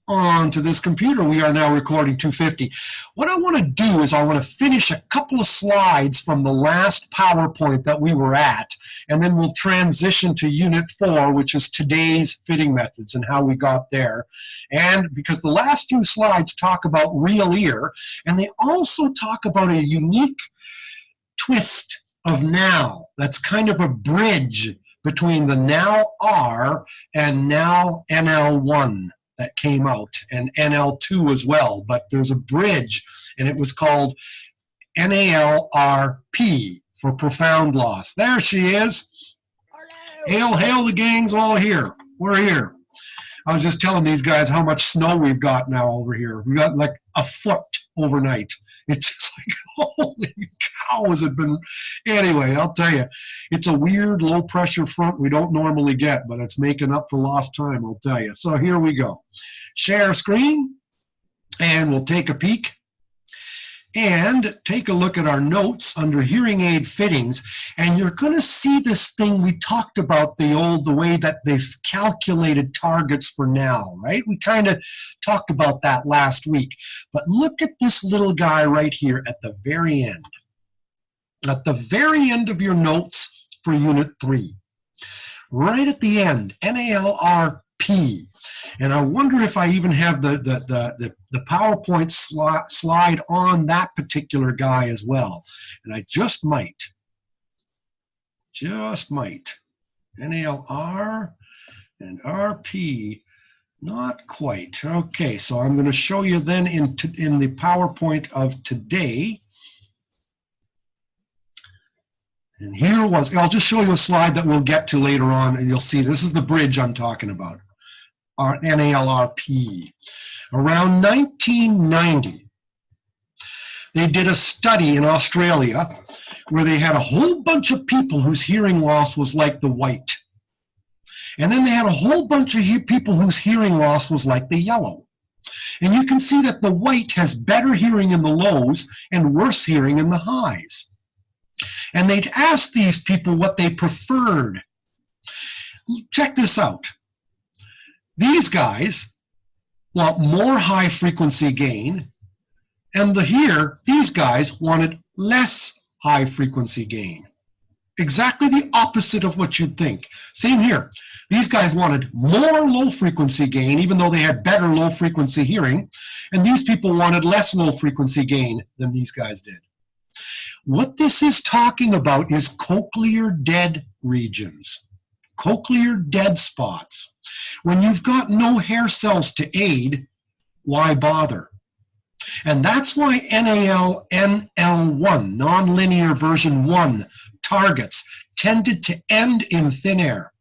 onto this computer. We are now recording 250. What I want to do is I want to finish a couple of slides from the last PowerPoint that we were at, and then we'll transition to Unit 4, which is today's fitting methods and how we got there. And because the last few slides talk about real ear, and they also talk about a unique twist of now. That's kind of a bridge between the Now R and Now NL1 that came out, and NL2 as well, but there's a bridge, and it was called NALRP for profound loss. There she is. Hello. Hail, the gang's all here. We're here. I was just telling these guys how much snow we've got now over here. We got like a foot overnight. It's just like, holy cow, has it been? Anyway, I'll tell you, it's a weird low pressure front we don't normally get, but it's making up for lost time, I'll tell you. So here we go. Share screen, and we'll take a peek and take a look at our notes under hearing aid fittings, and you're going to see this thing we talked about, the way that they've calculated targets for now, right? We kind of talked about that last week, but look at this little guy right here at the very end. At the very end of your notes for Unit 3, right at the end, NALRP. And I wonder if I even have the PowerPoint slide on that particular guy as well. And I just might. Just might. NALR and RP, not quite. Okay, so I'm going to show you then in the PowerPoint of today. And here was, I'll just show you a slide that we'll get to later on, and you'll see this is the bridge I'm talking about. Our NALRP. Around 1990, they did a study in Australia where they had a whole bunch of people whose hearing loss was like the white. And then they had a whole bunch of people whose hearing loss was like the yellow. And you can see that the white has better hearing in the lows and worse hearing in the highs. And they'd asked these people what they preferred. Check this out. These guys want more high frequency gain, and these guys wanted less high frequency gain. Exactly the opposite of what you'd think. Same here. These guys wanted more low frequency gain, even though they had better low frequency hearing, and these people wanted less low frequency gain than these guys did. What this is talking about is cochlear dead regions. Cochlear dead spots. When you've got no hair cells to aid, why bother? And that's why NALNL1, nonlinear version 1, targets tended to end in thin air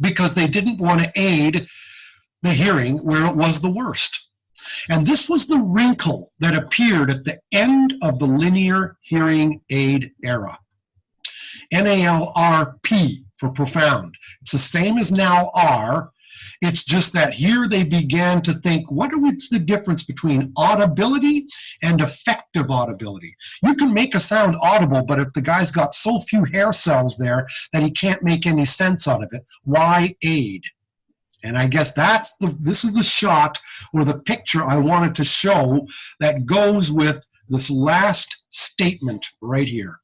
because they didn't want to aid the hearing where it was the worst. And this was the wrinkle that appeared at the end of the linear hearing aid era. NALRP for profound. It's the same as now R. It's just that here they began to think, what's the difference between audibility and effective audibility? You can make a sound audible, but if the guy's got so few hair cells there that he can't make any sense out of it, why aid? And I guess this is the shot or the picture I wanted to show that goes with this last statement right here.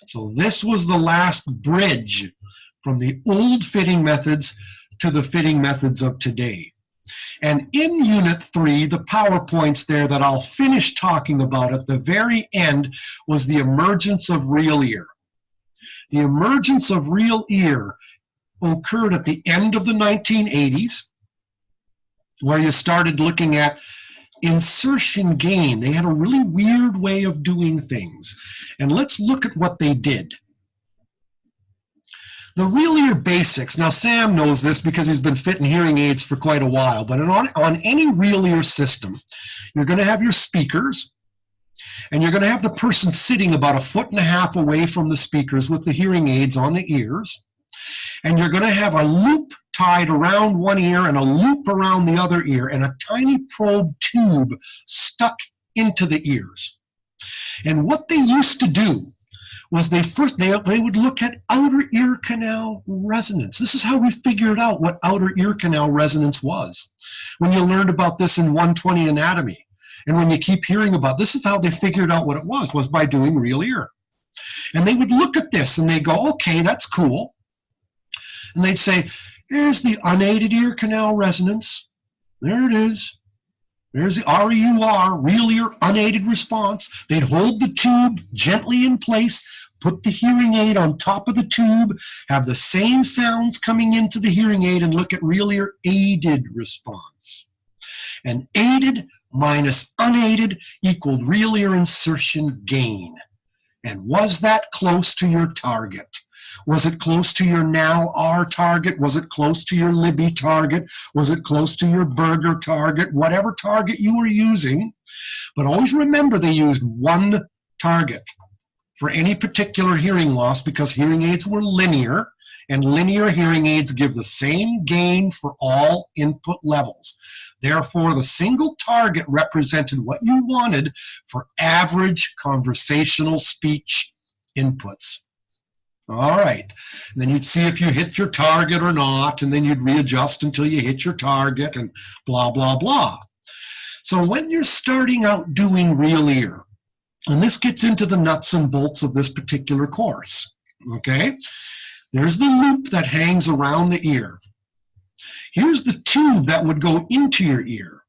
So this was the last bridge from the old fitting methods to the fitting methods of today. And in Unit 3, the PowerPoints there that I'll finish talking about at the very end was the emergence of real ear. The emergence of real ear occurred at the end of the 1980s, where you started looking at insertion gain. They had a really weird way of doing things. And let's look at what they did. The real ear basics. Now Sam knows this because he's been fitting hearing aids for quite a while, but on any real ear system, you're going to have your speakers, and you're going to have the person sitting about 1.5 feet away from the speakers with the hearing aids on the ears, and you're going to have a loop tied around one ear and a loop around the other ear and a tiny probe tube stuck into the ears. And what they used to do was they would look at outer ear canal resonance. This is how we figured out what outer ear canal resonance was. When you learned about this in 120 anatomy, and when you keep hearing about this is how they figured out what it was by doing real ear. And they would look at this and they go, okay, that's cool. And they'd say, there's the unaided ear canal resonance. There it is. There's the REUR, real ear unaided response. They'd hold the tube gently in place, put the hearing aid on top of the tube, have the same sounds coming into the hearing aid, and look at real ear aided response. And aided minus unaided equaled real ear insertion gain. And was that close to your target? Was it close to your now R target? Was it close to your Libby target? Was it close to your Berger target? Whatever target you were using. But always remember they used one target for any particular hearing loss because hearing aids were linear, and linear hearing aids give the same gain for all input levels. Therefore, the single target represented what you wanted for average conversational speech inputs. All right, and then you'd see if you hit your target or not, and then you'd readjust until you hit your target, and blah, blah, blah. So when you're starting out doing real ear, and this gets into the nuts and bolts of this particular course, okay? There's the loop that hangs around the ear. Here's the tube that would go into your ear.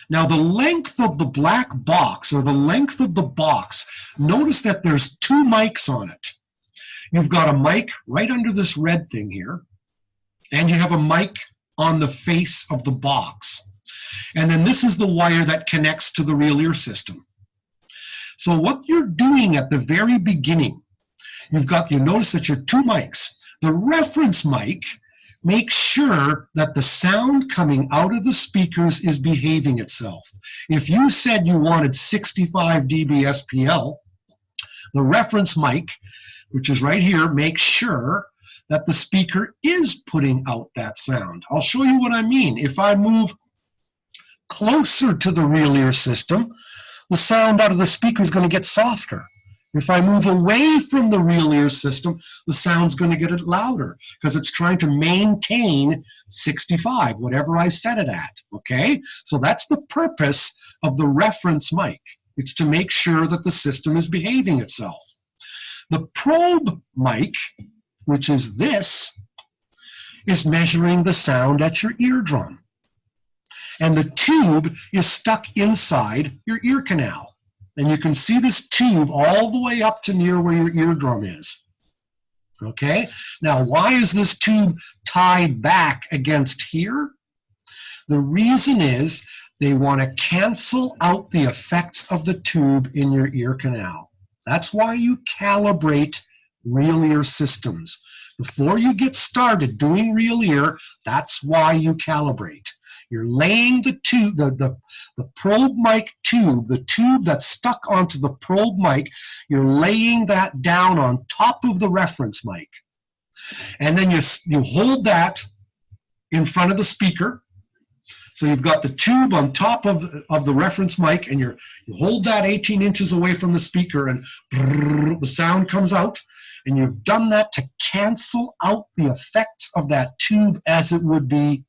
Now the length of the black box, or the length of the box, notice that there's two mics on it. You've got a mic right under this red thing here, and you have a mic on the face of the box. And then this is the wire that connects to the real ear system. So what you're doing at the very beginning, you notice that your two mics. The reference mic makes sure that the sound coming out of the speakers is behaving itself. If you said you wanted 65 dB SPL, the reference mic, which is right here, makes sure that the speaker is putting out that sound. I'll show you what I mean. If I move closer to the real ear system, the sound out of the speaker is going to get softer. If I move away from the real ear system, the sound's going to get louder because it's trying to maintain 65, whatever I set it at, okay? So that's the purpose of the reference mic. It's to make sure that the system is behaving itself. The probe mic, which is this, is measuring the sound at your eardrum. And the tube is stuck inside your ear canal. And you can see this tube all the way up to near where your eardrum is. Okay? Now, why is this tube tied back against here? The reason is they want to cancel out the effects of the tube in your ear canal. That's why you calibrate real ear systems. Before you get started doing real ear, that's why you calibrate. You're laying the tube, the probe mic tube, the tube that's stuck onto the probe mic, you're laying that down on top of the reference mic. And then you hold that in front of the speaker. So you've got the tube on top of the reference mic, and you hold that 18 inches away from the speaker, and brrr, the sound comes out. And you've done that to cancel out the effects of that tube as it would be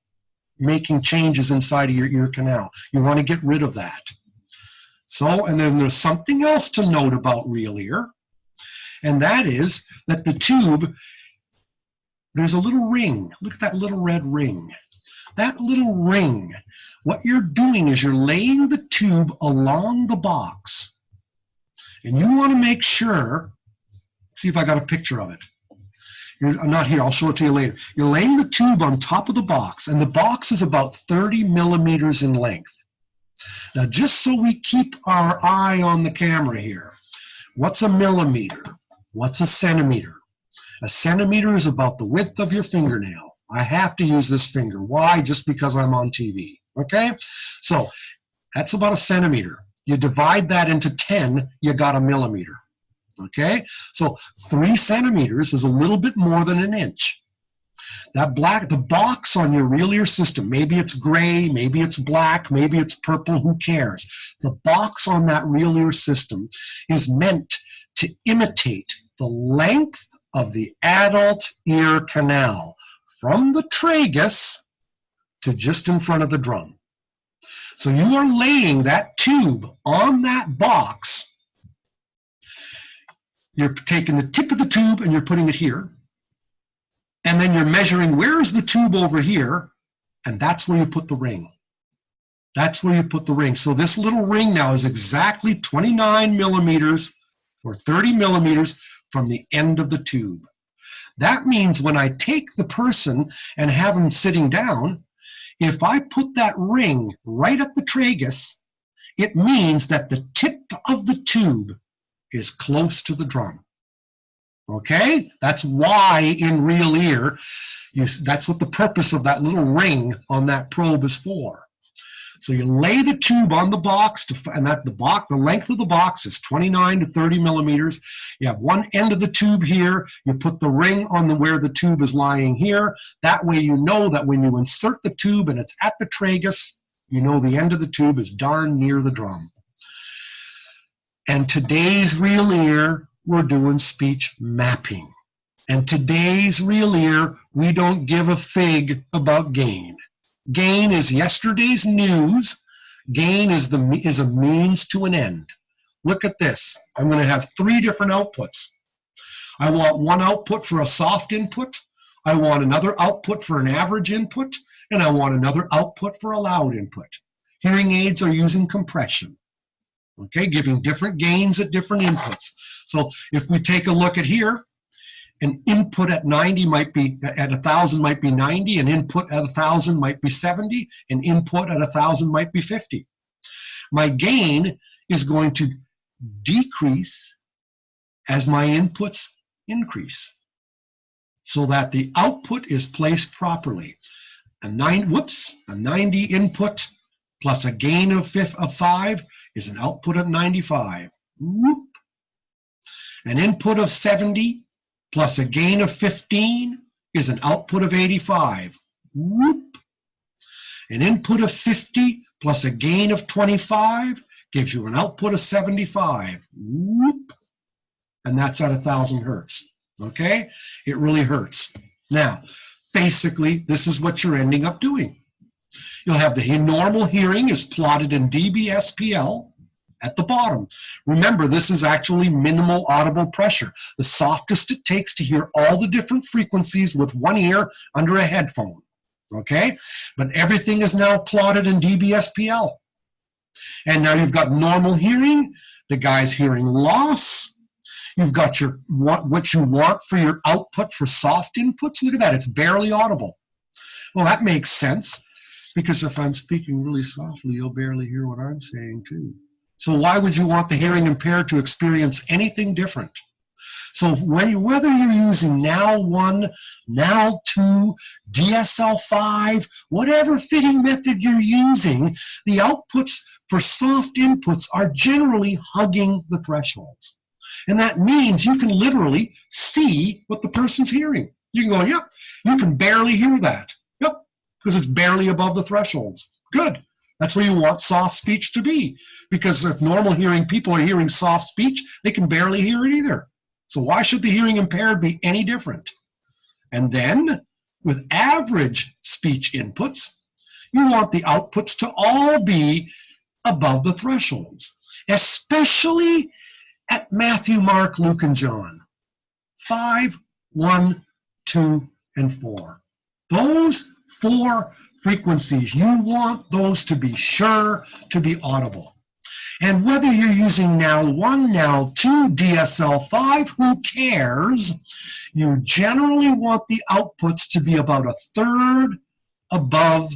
making changes inside of your ear canal. You want to get rid of that. So, and then there's something else to note about real ear, and that is that the tube, there's a little ring. Look at that little red ring. That little ring, what you're doing is you're laying the tube along the box, and you want to make sure, see if I got a picture of it. I'm not here, I'll show it to you later. You're laying the tube on top of the box, and the box is about 30 millimeters in length. Now, just so we keep our eye on the camera here, what's a millimeter? What's a centimeter? A centimeter is about the width of your fingernail. I have to use this finger. Why? Just because I'm on TV, okay? So, that's about a centimeter. You divide that into 10, you got a millimeter. Okay, so 3 centimeters is a little bit more than an inch. The box on your real ear system, maybe it's gray, maybe it's black, maybe it's purple, who cares? The box on that real ear system is meant to imitate the length of the adult ear canal from the tragus to just in front of the drum. So you are laying that tube on that box. You're taking the tip of the tube and you're putting it here. And then you're measuring where is the tube over here, and that's where you put the ring. That's where you put the ring. So this little ring now is exactly 29 millimeters or 30 millimeters from the end of the tube. That means when I take the person and have them sitting down, if I put that ring right at the tragus, it means that the tip of the tube is close to the drum. Okay? That's why in Real Ear, that's what the purpose of that little ring on that probe is for. So you lay the tube on the box, and the length of the box is 29 to 30 millimeters. You have one end of the tube here. You put the ring on where the tube is lying here. That way you know that when you insert the tube and it's at the tragus, you know the end of the tube is darn near the drum. And today's Real Ear, we're doing speech mapping. And today's Real Ear, we don't give a fig about gain. Gain is yesterday's news. Gain is a means to an end. Look at this. I'm going to have 3 different outputs. I want one output for a soft input. I want another output for an average input. And I want another output for a loud input. Hearing aids are using compression. Okay, giving different gains at different inputs. So if we take a look at here, an input at 90 might be, at 1,000 might be 90, an input at 1,000 might be 70, an input at 1,000 might be 50. My gain is going to decrease as my inputs increase, so that the output is placed properly. A 90 input plus a gain of 5 is an output of 95. Whoop. An input of 70 plus a gain of 15 is an output of 85. Whoop. An input of 50 plus a gain of 25 gives you an output of 75. Whoop. And that's at 1,000 hertz. Okay? It really hurts. Now, basically, this is what you're ending up doing. You'll have the normal hearing is plotted in dBSPL at the bottom. Remember, this is actually minimal audible pressure, the softest it takes to hear all the different frequencies with one ear under a headphone. Okay? But everything is now plotted in dBSPL. And now you've got normal hearing, the guy's hearing loss. You've got your what you want for your output for soft inputs. Look at that, it's barely audible. Well, that makes sense, because if I'm speaking really softly, you'll barely hear what I'm saying too. So why would you want the hearing impaired to experience anything different? So whether you're using NAL 1, NAL 2, DSL5, whatever fitting method you're using, the outputs for soft inputs are generally hugging the thresholds. And that means you can literally see what the person's hearing. You can go, yep, you can barely hear that. Yep, because it's barely above the thresholds. Good. That's where you want soft speech to be. Because if normal hearing people are hearing soft speech, they can barely hear it either. So why should the hearing impaired be any different? And then, with average speech inputs, you want the outputs to all be above the thresholds, especially at Matthew, Mark, Luke, and John. 5, 1, 2, and 4. Those 4 frequencies, you want those to be sure to be audible. And whether you're using NAL 1, NAL 2, DSL5, who cares? You generally want the outputs to be about 1/3 above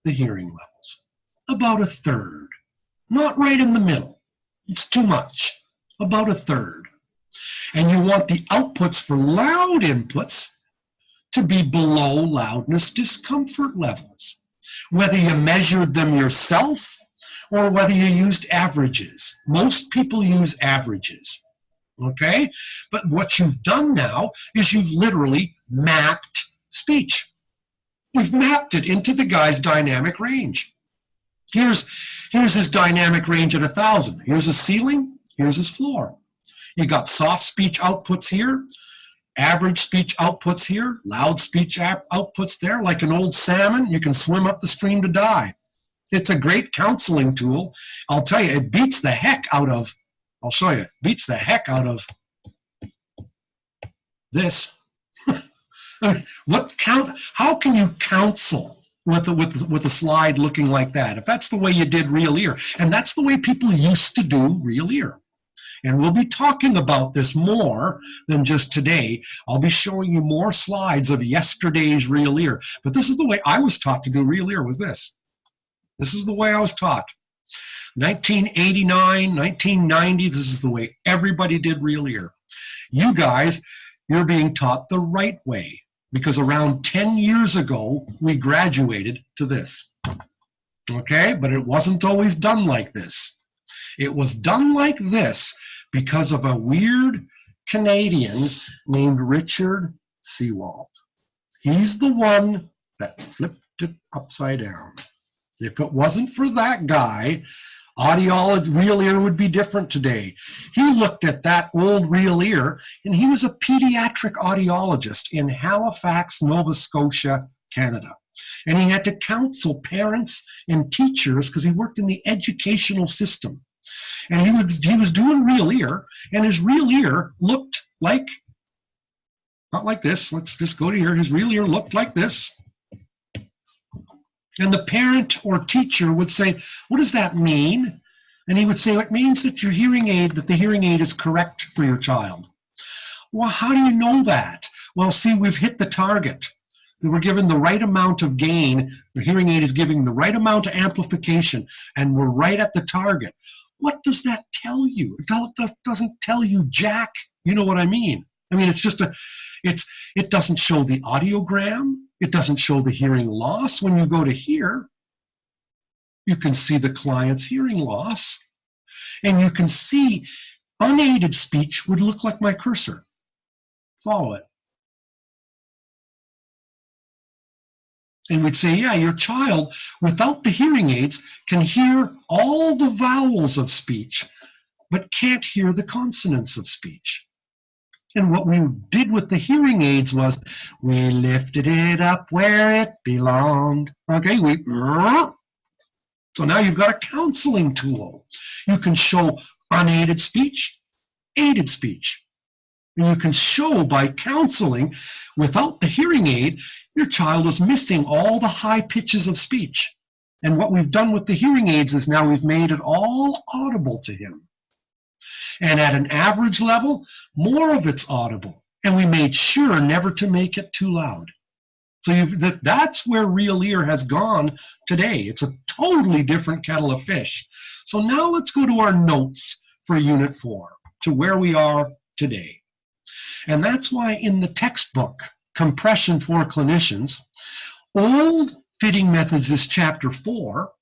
the hearing levels. About 1/3. Not right in the middle. It's too much. About 1/3. And you want the outputs for loud inputs to be below loudness discomfort levels. Whether you measured them yourself or whether you used averages. Most people use averages, okay? But what you've done now is you've literally mapped speech. We've mapped it into the guy's dynamic range. Here's his dynamic range at 1,000. Here's his ceiling, here's his floor. You got soft speech outputs here, average speech outputs here, loud speech outputs there. Like an old salmon, you can swim up the stream to die. It's a great counseling tool. I'll tell you, it beats the heck out of, I'll show you, it beats the heck out of this. I mean, how can you counsel with a slide looking like that? If that's the way you did Real Ear, and that's the way people used to do Real Ear. And we'll be talking about this more than just today. I'll be showing you more slides of yesterday's Real Ear. But this is the way I was taught to do Real Ear, was this. This is the way I was taught. 1989, 1990, this is the way everybody did Real Ear. You guys, you're being taught the right way, because around 10 years ago, we graduated to this. Okay, but it wasn't always done like this. It was done like this because of a weird Canadian named Richard Seawald. He's the one that flipped it upside down. If it wasn't for that guy, audiology, Real Ear would be different today. He looked at that old Real Ear, and he was a pediatric audiologist in Halifax, Nova Scotia, Canada. And he had to counsel parents and teachers because he worked in the educational system. And he was doing Real Ear, and his Real Ear looked like, not like this, let's just go to here, his Real Ear looked like this. And the parent or teacher would say, what does that mean? And he would say, it means that the hearing aid is correct for your child. Well, how do you know that? Well, see, we've hit the target. We're given the right amount of gain. The hearing aid is giving the right amount of amplification, and we're right at the target. What does that tell you? It doesn't tell you jack. You know what I mean? I mean, it's just it doesn't show the audiogram. It doesn't show the hearing loss. When you go to here, you can see the client's hearing loss, and you can see unaided speech would look like my cursor. Follow it. And we'd say, yeah, your child, without the hearing aids, can hear all the vowels of speech, but can't hear the consonants of speech. And what we did with the hearing aids was we lifted it up where it belonged. Okay, so now you've got a counseling tool. You can show unaided speech, aided speech. And you can show by counseling, without the hearing aid, your child is missing all the high pitches of speech. And what we've done with the hearing aids is now we've made it all audible to him. And at an average level, more of it's audible. And we made sure never to make it too loud. So that's where Real Ear has gone today. It's a totally different kettle of fish. So now let's go to our notes for Unit 4, to where we are today. And that's why in the textbook, Compression for Clinicians, Old Fitting Methods is Chapter 4,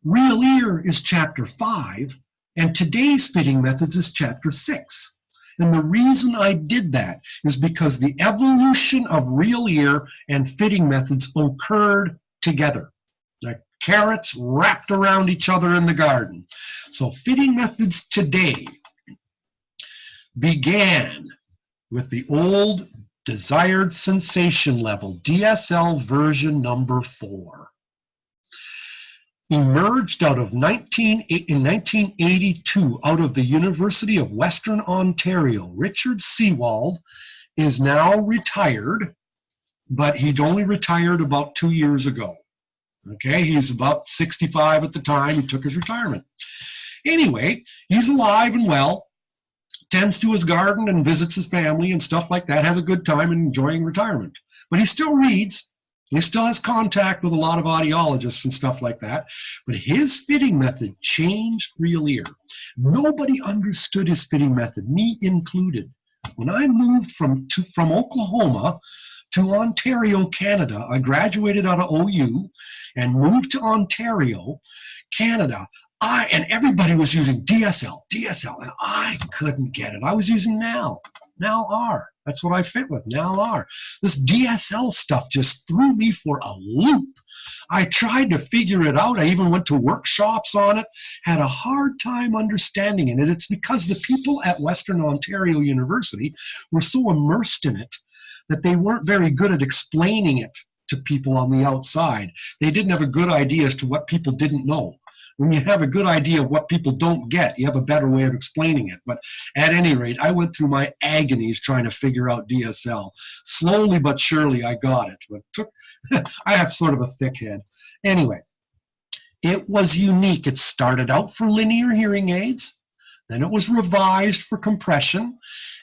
Real Ear is Chapter 5, and today's Fitting Methods is Chapter 6. And the reason I did that is because the evolution of Real Ear and Fitting Methods occurred together. Like carrots wrapped around each other in the garden. So Fitting Methods today began with the old desired sensation level, DSL version number 4. Emerged out of in 1982 out of the University of Western Ontario. Richard Seawald is now retired, but he'd only retired about 2 years ago. Okay, he's about 65 at the time he took his retirement. Anyway, he's alive and well, tends to his garden and visits his family and stuff like that, has a good time and enjoying retirement. But he still reads. He still has contact with a lot of audiologists and stuff like that, but his fitting method changed Real Ear. Nobody understood his fitting method, me included. When I moved from Oklahoma to Ontario, Canada, I graduated out of OU and moved to Ontario, Canada. And everybody was using DSL, and I couldn't get it. I was using NAL. now are. That's what I fit with, now are. This DSL stuff just threw me for a loop. I tried to figure it out. I even went to workshops on it, had a hard time understanding it. And it's because the people at Western Ontario University were so immersed in it that they weren't very good at explaining it to people on the outside. They didn't have a good idea as to what people didn't know. When you have a good idea of what people don't get, you have a better way of explaining it. But at any rate, I went through my agonies trying to figure out DSL. Slowly but surely, I got it. But I have sort of a thick head. Anyway, it was unique. It started out for linear hearing aids. Then it was revised for compression.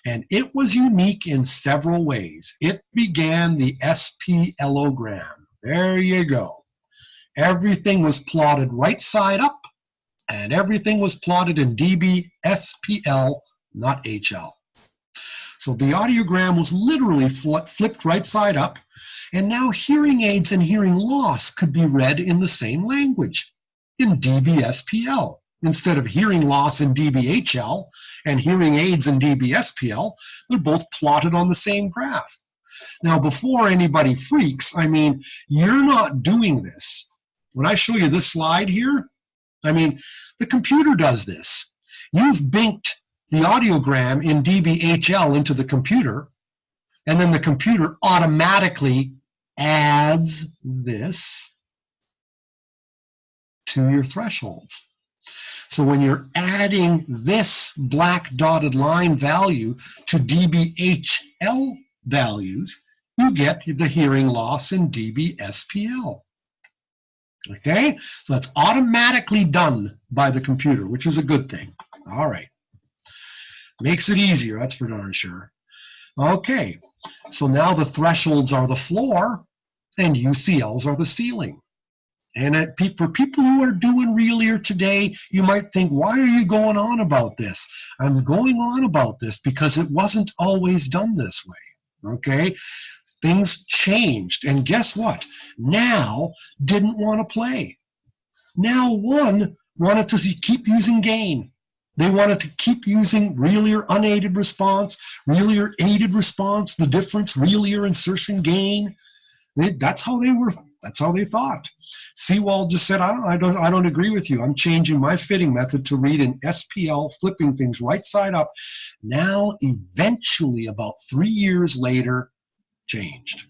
And it was unique in several ways. It began the SPLogram. There you go. Everything was plotted right side up, and everything was plotted in dB SPL, not HL. So the audiogram was literally flipped right side up, and now hearing aids and hearing loss could be read in the same language, in dB SPL. Instead of hearing loss in dB HL and hearing aids in dB SPL, they're both plotted on the same graph. Now, before anybody freaks, I mean, you're not doing this. When I show you this slide here, I mean, the computer does this. You've binked the audiogram in dBHL into the computer, and then the computer automatically adds this to your thresholds. So when you're adding this black dotted line value to dBHL values, you get the hearing loss in dBSPL. Okay, so that's automatically done by the computer, which is a good thing. All right. Makes it easier, that's for darn sure. Okay, so now the thresholds are the floor and UCLs are the ceiling. And for people who are doing Real Ear today, you might think, why are you going on about this? I'm going on about this because it wasn't always done this way. Okay, things changed, and guess what? Now didn't want to play. Now one wanted to keep using gain. They wanted to keep using Real Ear unaided response, Real Ear aided response, the difference, Real Ear insertion gain. That's how they were. That's how they thought. Seawald just said, I don't agree with you. I'm changing my fitting method to read in SPL, flipping things right side up. Now, eventually, about 3 years later, changed.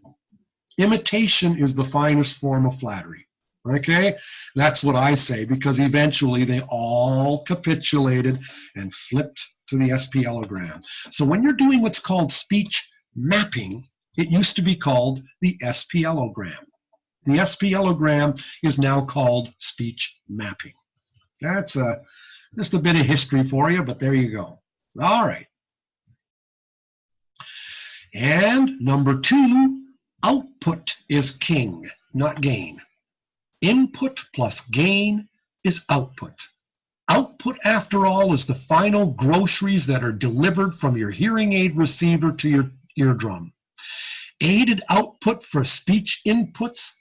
Imitation is the finest form of flattery. Okay? That's what I say, because eventually they all capitulated and flipped to the SPLogram. So when you're doing what's called speech mapping, it used to be called the SPLogram. The SPLogram is now called speech mapping. That's just a bit of history for you, but there you go. All right. And number 2, output is king, not gain. Input plus gain is output. Output, after all, is the final groceries that are delivered from your hearing aid receiver to your eardrum. Aided output for speech inputs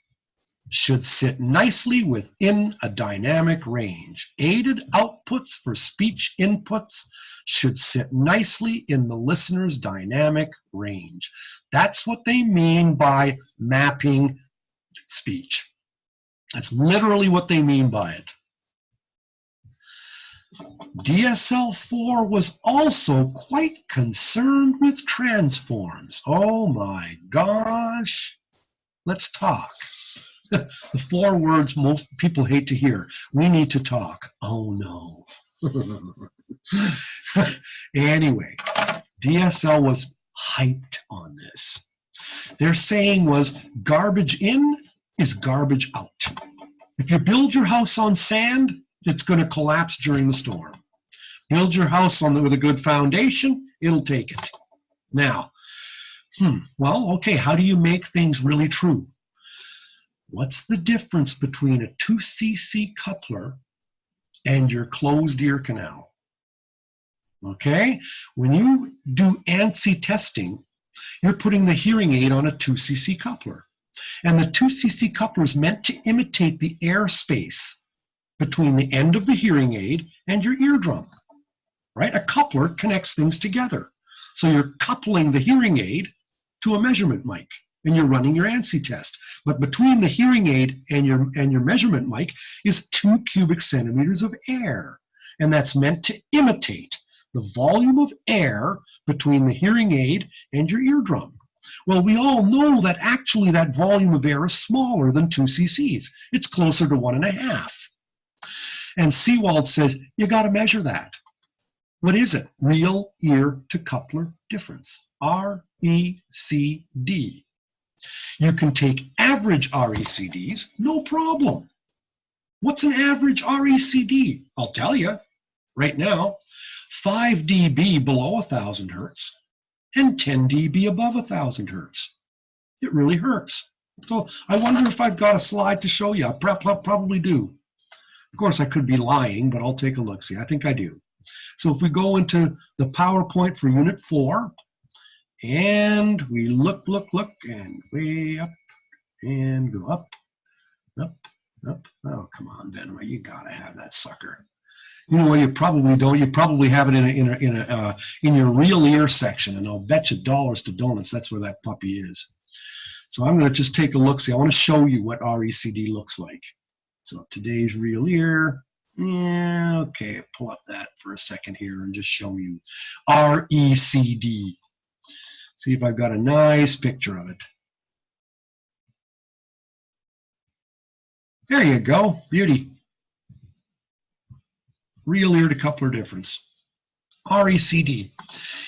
should sit nicely within a dynamic range. Aided outputs for speech inputs should sit nicely in the listener's dynamic range. That's what they mean by mapping speech. That's literally what they mean by it. DSL-4 was also quite concerned with transforms. Oh my gosh. Let's talk. The 4 words most people hate to hear. We need to talk. Oh no. Anyway, DSL was hyped on this. Their saying was, garbage in is garbage out. If you build your house on sand, it's going to collapse during the storm. Build your house with a good foundation, it'll take it. Now, well, okay, how do you make things really true? What's the difference between a 2cc coupler and your closed ear canal? Okay, when you do ANSI testing, you're putting the hearing aid on a 2cc coupler. And the 2cc coupler is meant to imitate the airspace between the end of the hearing aid and your eardrum, right? A coupler connects things together. So you're coupling the hearing aid to a measurement mic, and you're running your ANSI test. But between the hearing aid and your measurement mic is 2 cubic centimeters of air, and that's meant to imitate the volume of air between the hearing aid and your eardrum. Well, we all know that actually that volume of air is smaller than 2 cc's. It's closer to 1.5. And Seewald says, you got to measure that. What is it? Real ear to coupler difference, RECD. You can take average RECDs, no problem. What's an average RECD? I'll tell you right now, 5 dB below 1,000 hertz and 10 dB above 1,000 hertz. It really hurts. So I wonder if I've got a slide to show you. I probably do. Of course, I could be lying, but I'll take a look. See, I think I do. So if we go into the PowerPoint for Unit 4, and we look, and way up, and go up. Oh, come on, Benoit, you gotta have that sucker. You know what? You probably don't. You probably have it in your real ear section, and I'll bet you dollars to donuts that's where that puppy is. So I'm going to just take a look. See, I want to show you what RECD looks like. So today's real ear. Yeah, okay. Pull up that for a second here and just show you RECD. See if I've got a nice picture of it. There you go. Beauty. Real ear to coupler difference. RECD.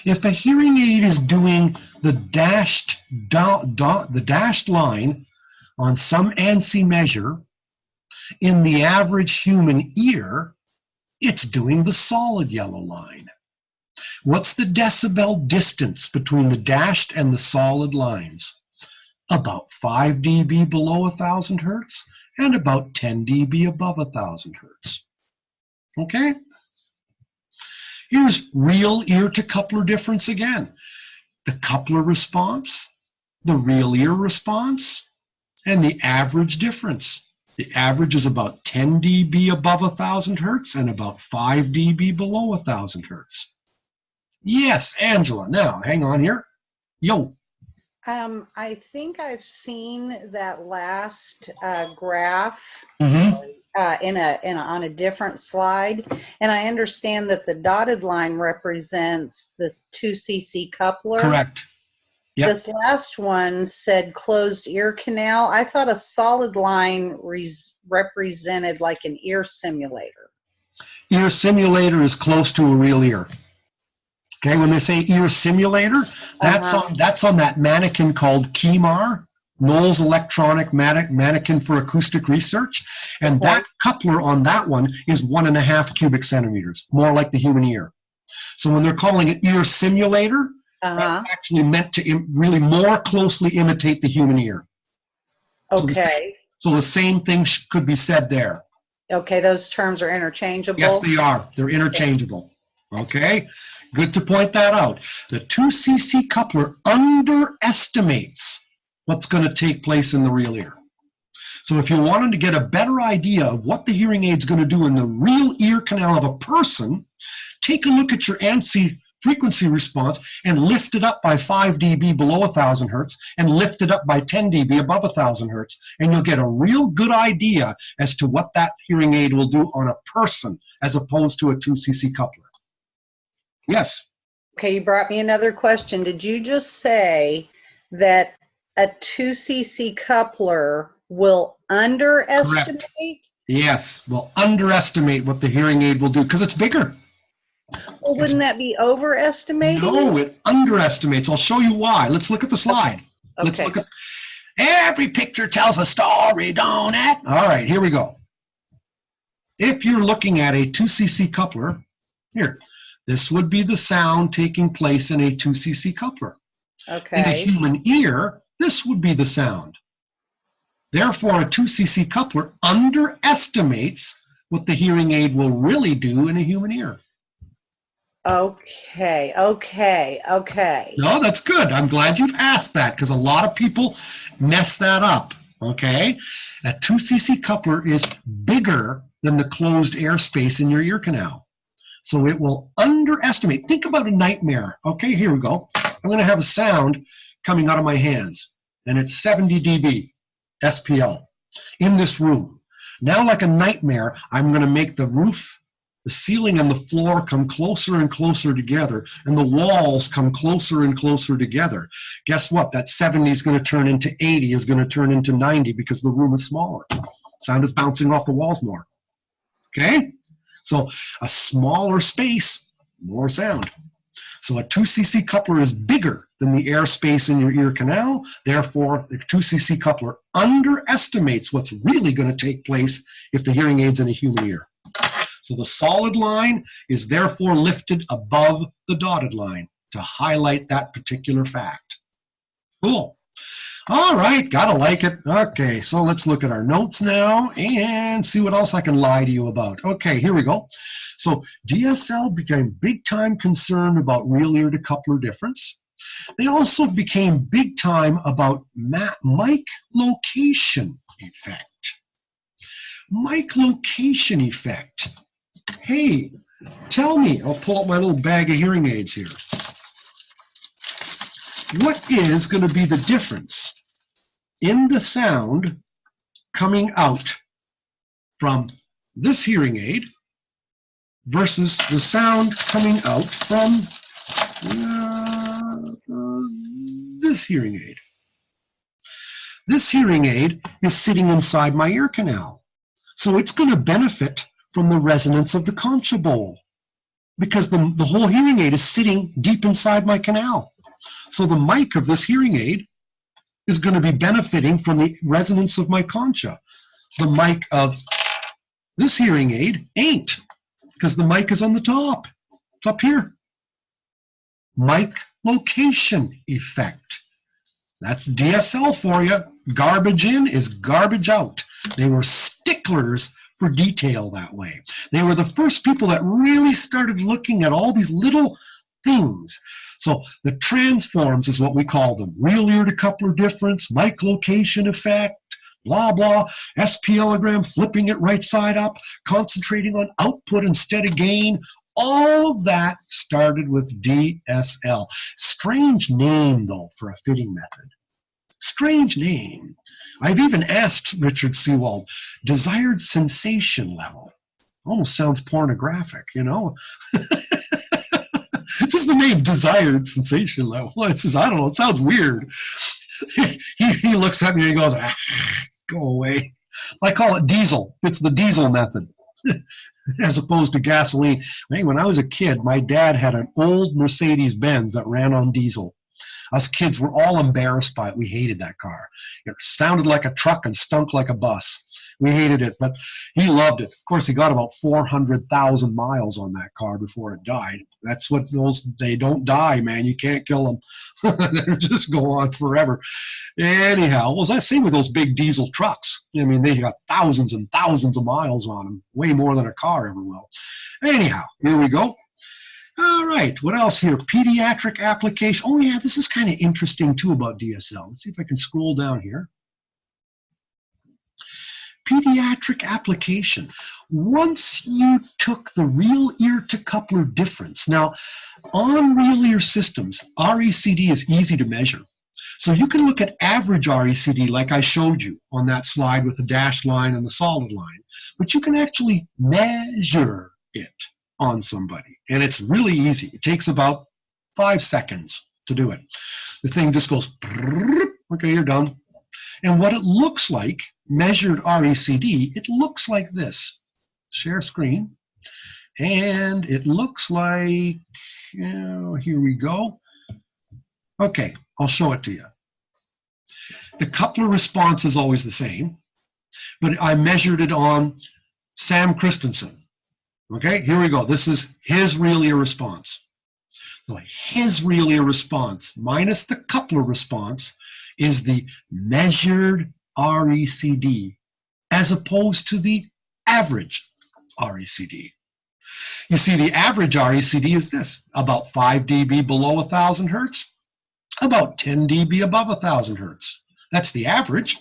If a hearing aid is doing the dashed line on some ANSI measure in the average human ear, it's doing the solid yellow line. What's the decibel distance between the dashed and the solid lines? About 5 dB below 1,000 hertz and about 10 dB above 1,000 hertz. Okay? Here's real ear to coupler difference again. The coupler response, the real ear response, and the average difference. The average is about 10 dB above 1,000 hertz and about 5 dB below 1,000 hertz. Yes, Angela. Now, hang on here. Yo. I think I've seen that last graph on a different slide, and I understand that the dotted line represents this 2 cc coupler. Correct. Yep. This last one said closed ear canal. I thought a solid line represented like an ear simulator. Ear simulator is close to a real ear. Okay, when they say ear simulator, that's on that mannequin called KEMAR, Knowles Electronic Mannequin for Acoustic Research, and that coupler on that one is 1.5 cubic centimeters, more like the human ear. So when they're calling it ear simulator, that's actually meant to really more closely imitate the human ear. Okay. So the same thing could be said there. Okay, those terms are interchangeable? Yes, they are. They're interchangeable. Okay, good to point that out. The 2 cc coupler underestimates what's going to take place in the real ear. So if you wanted to get a better idea of what the hearing aid's going to do in the real ear canal of a person, take a look at your ANSI frequency response and lift it up by 5 dB below 1,000 hertz and lift it up by 10 dB above 1,000 hertz, and you'll get a real good idea as to what that hearing aid will do on a person as opposed to a 2 cc coupler. Yes. Okay, you brought me another question. Did you just say that a 2 cc coupler will underestimate? Correct. Yes, will underestimate what the hearing aid will do because it's bigger. Well, wouldn't that be overestimating? No, it underestimates. I'll show you why. Let's look at the slide. Okay. Let's look at. Every picture tells a story, don't it? All right, here we go. If you're looking at a 2 cc coupler, here. This would be the sound taking place in a 2 cc coupler. Okay. In a human ear, this would be the sound. Therefore, a 2 cc coupler underestimates what the hearing aid will really do in a human ear. Okay. No, that's good. I'm glad you've asked that because a lot of people mess that up. Okay? A 2 cc coupler is bigger than the closed airspace in your ear canal. So it will underestimate. Think about a nightmare. Okay, here we go. I'm going to have a sound coming out of my hands, and it's 70 dB SPL in this room. Now, like a nightmare, I'm going to make the roof, the ceiling, and the floor come closer and closer together, and the walls come closer and closer together. Guess what? That 70 is going to turn into 80, is going to turn into 90 because the room is smaller. Sound is bouncing off the walls more. Okay? So a smaller space, more sound. So a 2cc coupler is bigger than the air space in your ear canal. Therefore, the 2cc coupler underestimates what's really going to take place if the hearing aid's in a human ear. So the solid line is therefore lifted above the dotted line to highlight that particular fact. Cool. All right, gotta like it. Okay, so let's look at our notes now and see what else I can lie to you about. Okay, here we go. So DSL became big time concerned about real ear to coupler difference. They also became big time about mic location effect. Mic location effect. Hey, tell me, I'll pull up my little bag of hearing aids here. What is going to be the difference in the sound coming out from this hearing aid versus the sound coming out from this hearing aid? This hearing aid is sitting inside my ear canal, so it's going to benefit from the resonance of the concha bowl because the whole hearing aid is sitting deep inside my canal. So the mic of this hearing aid is going to be benefiting from the resonance of my concha. The mic of this hearing aid ain't, because the mic is on the top. It's up here. Mic location effect. That's DSL for you. Garbage in is garbage out. They were sticklers for detail that way. They were the first people that really started looking at all these little things. So the transforms is what we call them. Real ear to coupler difference, mic location effect, blah, blah, SPLogram, flipping it right side up, concentrating on output instead of gain. All of that started with DSL. Strange name, though, for a fitting method. Strange name. I've even asked Richard Seawald, desired sensation level. Almost sounds pornographic, you know? Just the name desired sensation level. It's just, I don't know, it sounds weird. He looks at me and he goes, go away. I call it diesel. It's the diesel method as opposed to gasoline. Hey, when I was a kid, my dad had an old Mercedes-Benz that ran on diesel. Us kids were all embarrassed by it. We hated that car. It sounded like a truck and stunk like a bus. We hated it, but he loved it. Of course, he got about 400,000 miles on that car before it died. That's what those, they don't die, man. You can't kill them. They just go on forever. Anyhow, well, as I say with those big diesel trucks, I mean, they got thousands and thousands of miles on them, way more than a car ever will. Anyhow, here we go. All right, what else here? Pediatric application. Oh, yeah, this is kind of interesting, too, about DSL. Let's see if I can scroll down here. Pediatric application. Once you took the real ear to coupler difference, now, on real ear systems, RECD is easy to measure. So you can look at average RECD like I showed you on that slide with the dashed line and the solid line, but you can actually measure it on somebody, and it's really easy. It takes about 5 seconds to do it. The thing just goes, okay, you're done. And what it looks like, measured RECD, it looks like this. Share screen, and it looks like, here we go. Okay, I'll show it to you. The coupler response is always the same, but I measured it on Sam Christensen. Okay, here we go. This is his real ear response. So his real ear response minus the coupler response is the measured RECD as opposed to the average RECD. You see, the average RECD is this, about 5 dB below 1,000 hertz, about 10 dB above 1,000 hertz. That's the average,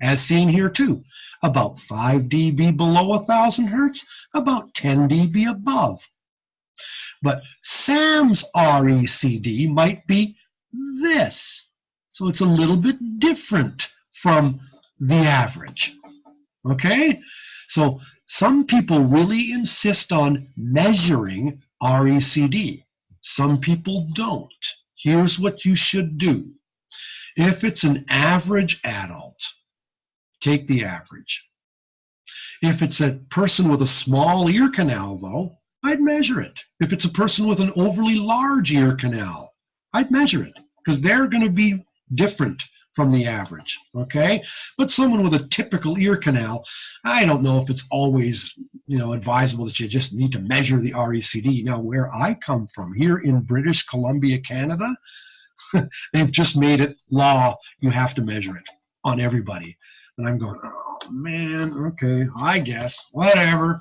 as seen here too. About 5 dB below 1,000 hertz, about 10 dB above But Sam's RECD might be this. So it's a little bit different from the average. Okay? So some people really insist on measuring RECD. Some people don't. Here's what you should do. If it's an average adult, take the average. If it's a person with a small ear canal, though, I'd measure it. If it's a person with an overly large ear canal, I'd measure it, because they're going to be different from the average, okay? But someone with a typical ear canal, I don't know if it's always, advisable that you just need to measure the RECD. Now, where I come from, here in British Columbia, Canada, they've just made it law. You have to measure it on everybody. And I'm going, oh, man, okay, I guess, whatever.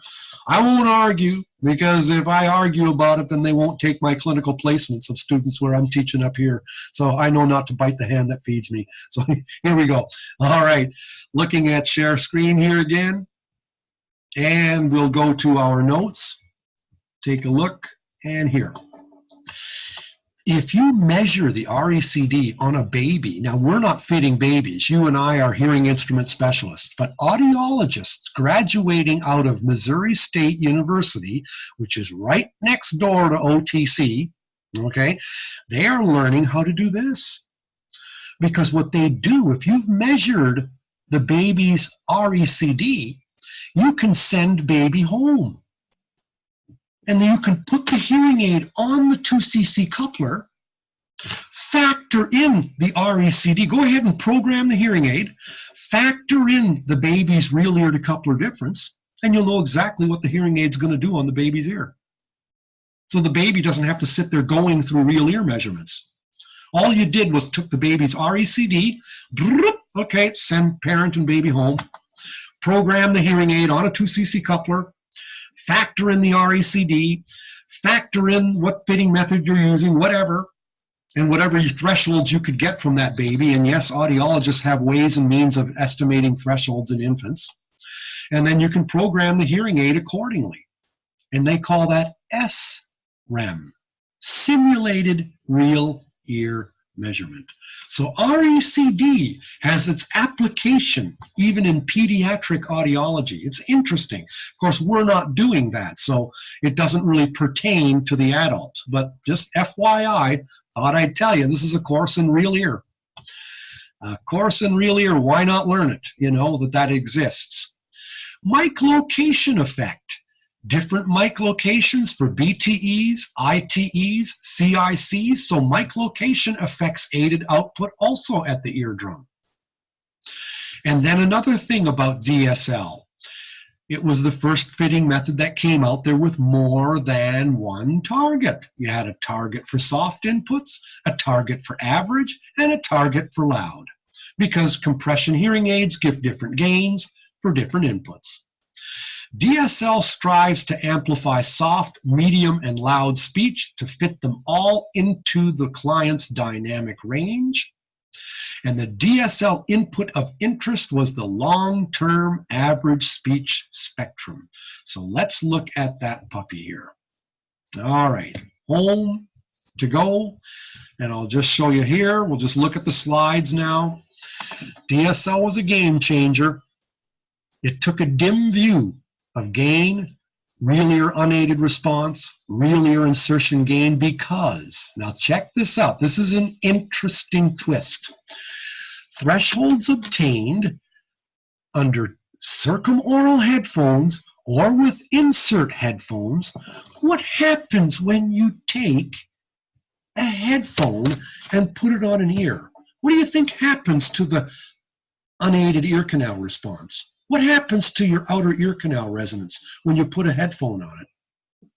I won't argue, because if I argue about it, then they won't take my clinical placements of students where I'm teaching up here. So I know not to bite the hand that feeds me. So here we go. All right, looking at share screen here again. And we'll go to our notes. Take a look, and here. If you measure the RECD on a baby, now we're not fitting babies, you and I are hearing instrument specialists, but audiologists graduating out of Missouri State University, which is right next door to OTC, okay, they are learning how to do this. Because what they do, if you've measured the baby's RECD, you can send baby home. And then you can put the hearing aid on the 2cc coupler, factor in the RECD, go ahead and program the hearing aid, factor in the baby's real ear to coupler difference, and you'll know exactly what the hearing aid's going to do on the baby's ear. So the baby doesn't have to sit there going through real ear measurements. All you did was took the baby's RECD, okay, send parent and baby home, program the hearing aid on a 2cc coupler, factor in the RECD, factor in what fitting method you're using, whatever, and whatever thresholds you could get from that baby. And yes, audiologists have ways and means of estimating thresholds in infants. And then you can program the hearing aid accordingly. And they call that SREM, Simulated Real Ear Measurement. So RECD has its application even in pediatric audiology. It's interesting. Of course, we're not doing that, so it doesn't really pertain to the adult. But just FYI, thought I'd tell you, this is a course in real ear. A course in real ear, why not learn it? You know that exists. Mic location effect. Different mic locations for BTEs, ITEs, CICs, so mic location affects aided output also at the eardrum. And then another thing about DSL, it was the first fitting method that came out there with more than one target. You had a target for soft inputs, a target for average, and a target for loud, because compression hearing aids give different gains for different inputs. DSL strives to amplify soft, medium, and loud speech to fit them all into the client's dynamic range. And the DSL input of interest was the long-term average speech spectrum. So let's look at that puppy here. All right, home to go. And I'll just show you here. We'll just look at the slides now. DSL was a game changer. It took a dim view of gain, real ear unaided response, real ear insertion gain, because, now check this out, this is an interesting twist. Thresholds obtained under circumoral headphones or with insert headphones, what happens when you take a headphone and put it on an ear? What do you think happens to the unaided ear canal response? What happens to your outer ear canal resonance when you put a headphone on it?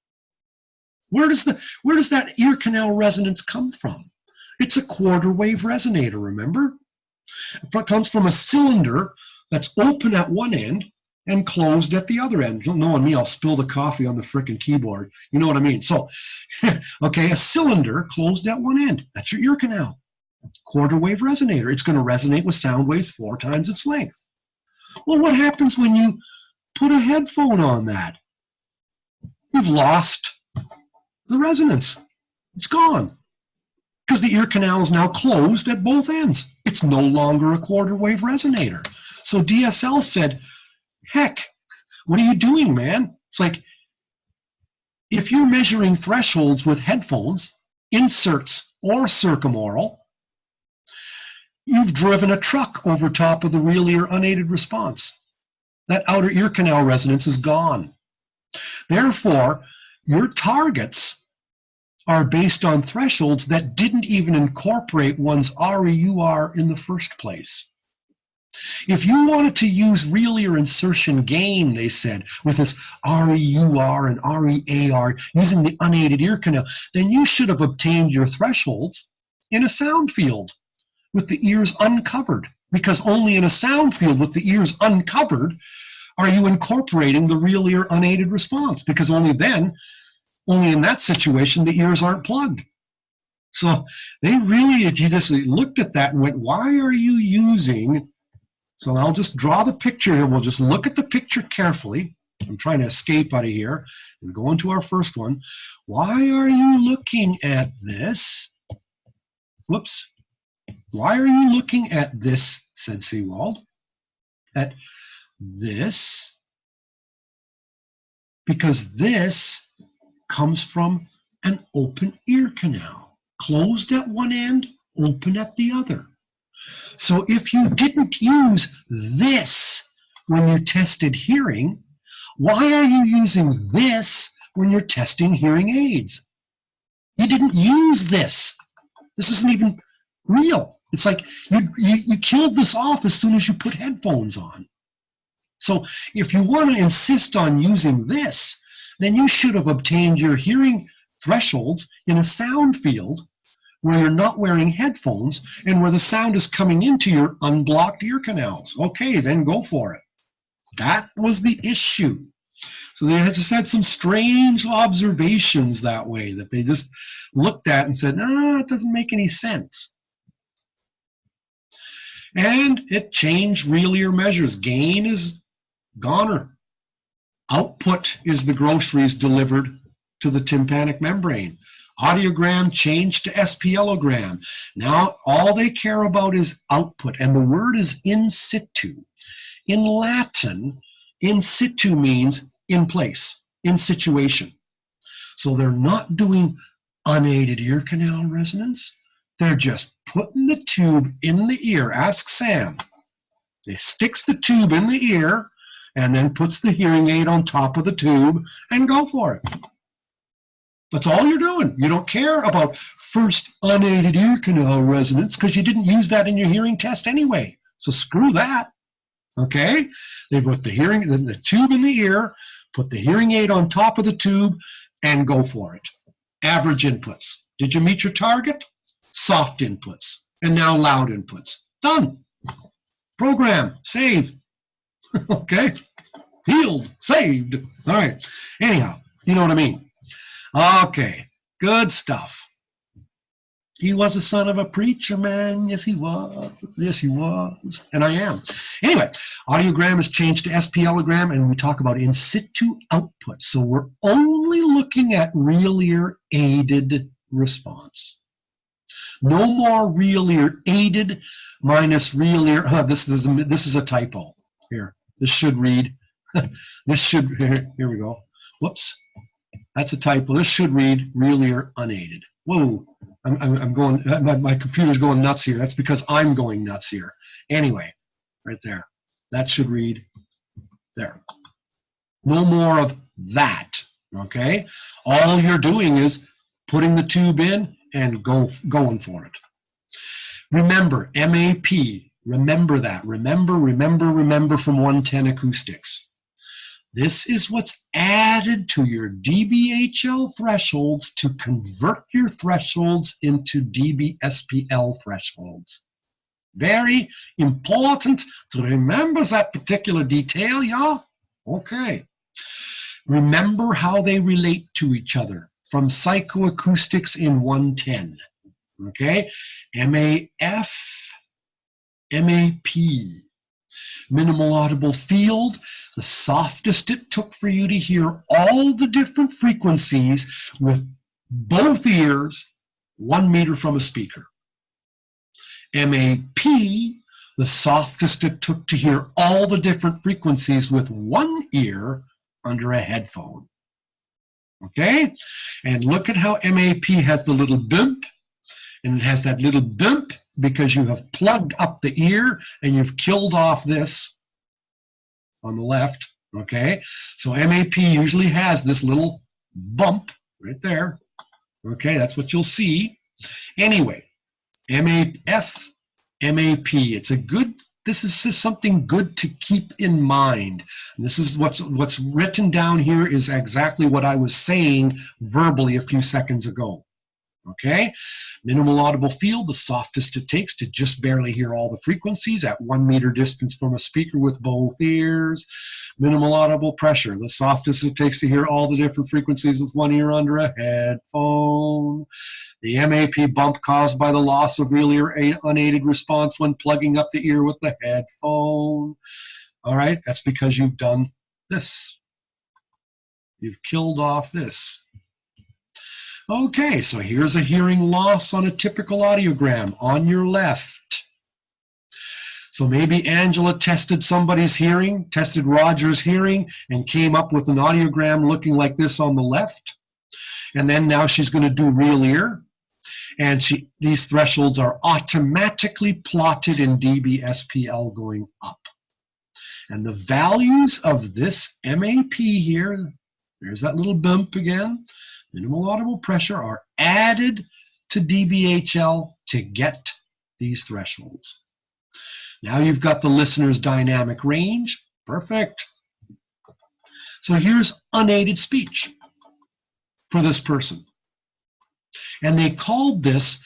Where does that ear canal resonance come from? It's a quarter wave resonator, remember? It comes from a cylinder that's open at one end and closed at the other end. Knowing me, I'll spill the coffee on the frickin' keyboard. You know what I mean? So, okay, a cylinder closed at one end. That's your ear canal. Quarter wave resonator. It's going to resonate with sound waves 4 times its length. Well, what happens when you put a headphone on that? You've lost the resonance. It's gone. Because the ear canal is now closed at both ends. It's no longer a quarter wave resonator. So DSL said, heck, what are you doing, man? It's like, if you're measuring thresholds with headphones, inserts, or circumaural, you've driven a truck over top of the real ear unaided response. That outer ear canal resonance is gone. Therefore, your targets are based on thresholds that didn't even incorporate one's REUR in the first place. If you wanted to use real ear insertion gain, they said, with this REUR and REAR using the unaided ear canal, then you should have obtained your thresholds in a sound field with the ears uncovered, because only in a sound field with the ears uncovered are you incorporating the real ear unaided response, because only then, only in that situation, the ears aren't plugged. So they really, he just looked at that and went, why are you using, so I'll just draw the picture here. We'll just look at the picture carefully. I'm trying to escape out of here and go into our first one. Why are you looking at this? Whoops. Why are you looking at this, said Seewald, at this? Because this comes from an open ear canal, closed at one end, open at the other. So if you didn't use this when you tested hearing, why are you using this when you're testing hearing aids? You didn't use this. This isn't even real. It's like you killed this off as soon as you put headphones on. So if you want to insist on using this, then you should have obtained your hearing thresholds in a sound field where you're not wearing headphones and where the sound is coming into your unblocked ear canals. Okay, then go for it. That was the issue. So they just had some strange observations that way that they just looked at and said, no, it doesn't make any sense. And it changed real ear measures. Gain is goner. Output is the groceries delivered to the tympanic membrane. Audiogram changed to SPLogram. Now all they care about is output, and the word is in situ. In Latin, in situ means in place, in situation. So they're not doing unaided ear canal resonance. They're just putting the tube in the ear. Ask Sam. They sticks the tube in the ear and then puts the hearing aid on top of the tube and go for it. That's all you're doing. You don't care about first unaided ear canal resonance because you didn't use that in your hearing test anyway. So screw that. Okay? They put the tube in the ear, put the hearing aid on top of the tube, and go for it. Average inputs. Did you meet your target? Soft inputs. And now loud inputs. Done. Program. Save. Okay? Healed. Saved. All right. Anyhow, you know what I mean. Okay. Good stuff. He was a son of a preacher man. Yes, he was. Yes, he was. And I am. Anyway, audiogram is changed to SPLogram, and we talk about in situ output. So we're only looking at real ear aided response. No more real ear aided minus real ear. This is a typo here. This should read. This should. Here we go. Whoops. That's a typo. This should read real ear unaided. Whoa. I'm going, my computer's going nuts here. That's because I'm going nuts here. Anyway, right there. That should read there. No more of that, okay? All you're doing is putting the tube in and going for it. Remember, MAP, remember that. Remember from 110 acoustics. This is what's added to your dBHL thresholds to convert your thresholds into dBSPL thresholds. Very important to remember that particular detail, y'all. Okay. Remember how they relate to each other from psychoacoustics in 110. Okay? MAF, MAP. Minimal audible field, the softest it took for you to hear all the different frequencies with both ears 1 meter from a speaker. MAP, the softest it took to hear all the different frequencies with 1 ear under a headphone. Okay? And look at how MAP has the little bump, and it has that little bump because you have plugged up the ear and you've killed off this on the left. Okay? So MAP usually has this little bump right there. Okay, that's what you'll see. Anyway, MAF, MAP. It's a good, this is something good to keep in mind. And this is what's written down here is exactly what I was saying verbally a few seconds ago. Okay, minimal audible field, the softest it takes to just barely hear all the frequencies at 1 meter distance from a speaker with both ears. Minimal audible pressure, the softest it takes to hear all the different frequencies with 1 ear under a headphone. The MAP bump caused by the loss of real ear unaided response when plugging up the ear with the headphone. All right, that's because you've done this. You've killed off this. Okay, so here's a hearing loss on a typical audiogram on your left. So maybe Angela tested somebody's hearing, tested Roger's hearing, and came up with an audiogram looking like this on the left. And then now she's going to do real ear. And these thresholds are automatically plotted in dB/SPL going up. And the values of this MAP here, there's that little bump again, minimal audible pressure, are added to dBHL to get these thresholds. Now you've got the listener's dynamic range. Perfect. So here's unaided speech for this person. And they called this